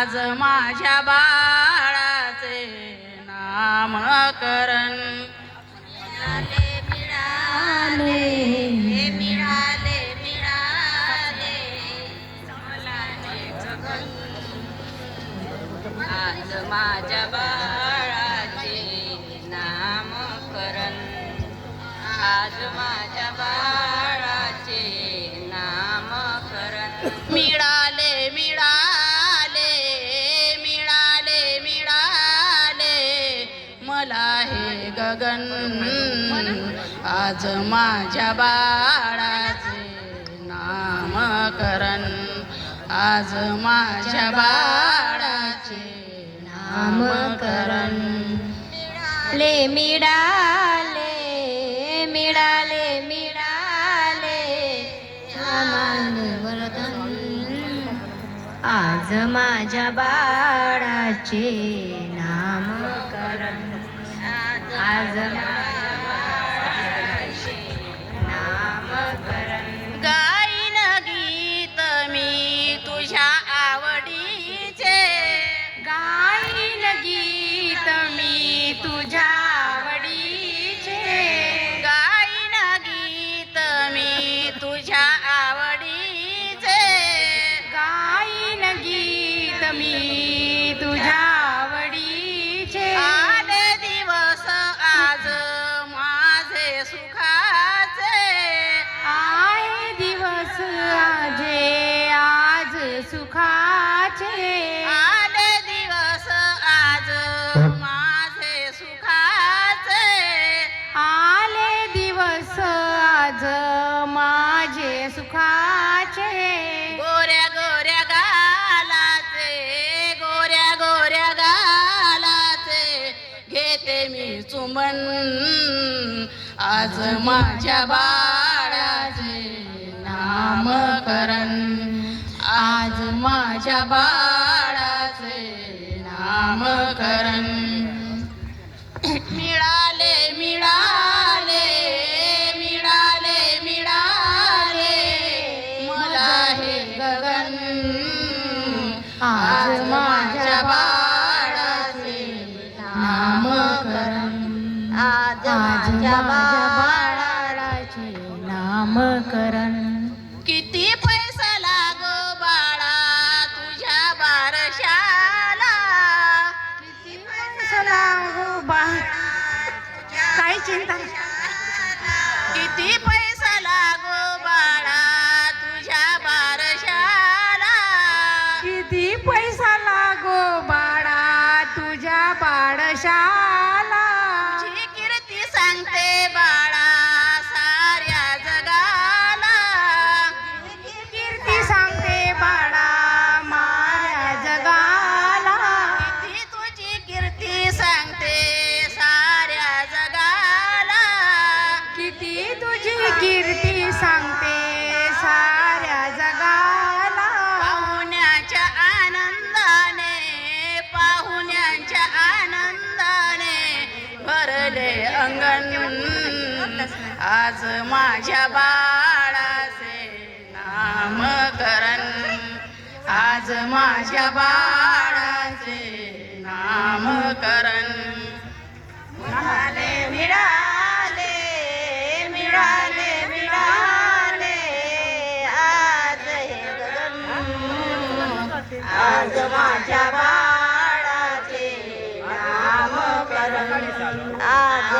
आज माझ्या बाळाचे नामकरण. मिळाले मिळाले मिळाले मोलाचे गगन. आज माझ्या बाळाचे नामकरण. आज माझ्या बाळाचे नामकरण. मिळाले मिळाले मिळाले मिळाले मला हे गगन. आज माझ्या बाळाचे नामकरण. आज माझ्या बाळाचे नामकरण. मिळाले मिळाले मिळाले मिळाले सामान्य वरदान. आज माझ्या बाळाचे नामकरण. आज माझ्या बाळाचे नामकरण. गाईन गीत मी तुझ्या आवडीचे. गाईन गीत मी तुझ्या आवडीचे. गाईन गीत मी तुझ्या आवडीचे. गाईन गीत मी तुझ्या आवडीचे. आले दिवस आज माझे सुखाचे. आले दिवस आज सुखाचे. आले दिवस आज माझे सुखाचे. आले दिवस आज माझे सुखाचे. गोऱ्या गोऱ्या गालाचे. गोऱ्या गोऱ्या गालाचे घेते मी चुंबन. आज माझ्या बाळाचे नामकरण. आज माझ्या बाळाचे नामकरण. मिळाले मिळाले मिळाले मिळाले मला हे गगन. आज माझ्या बाळाचे नामकरण. आज माझ्या बाळाचे नामकरण. किती पैसा लागो बाळा तुझ्या बारशाला. किती पैसा लागो काही चिंता नाही. किती पैसा लागो बाळा तुझ्या बारशाला. किती पैसा लागो बाळा तुझ्या बाळशाला. तुझी कीर्ती सांगते बाळा साऱ्या जगाला. कीर्ती सांगते बाळा माऱ्या जगाला. किती तुझी कीर्ती सांगते साऱ्या जगाला. किती तुझी कीर्ती सांगते साऱ्या जगाला. पाहुण्याच्या आनंदाने पाहुण्यांच्या आनंदाने भरले अंगण. आज माझ्या बाळाचे नामकरण. आज माझ्या बाळाचे नामकरण. मिळाले मिळाले मिळाले मिळाले आज हे गगन. आज माझ्या बाळाचे नामकरण. आज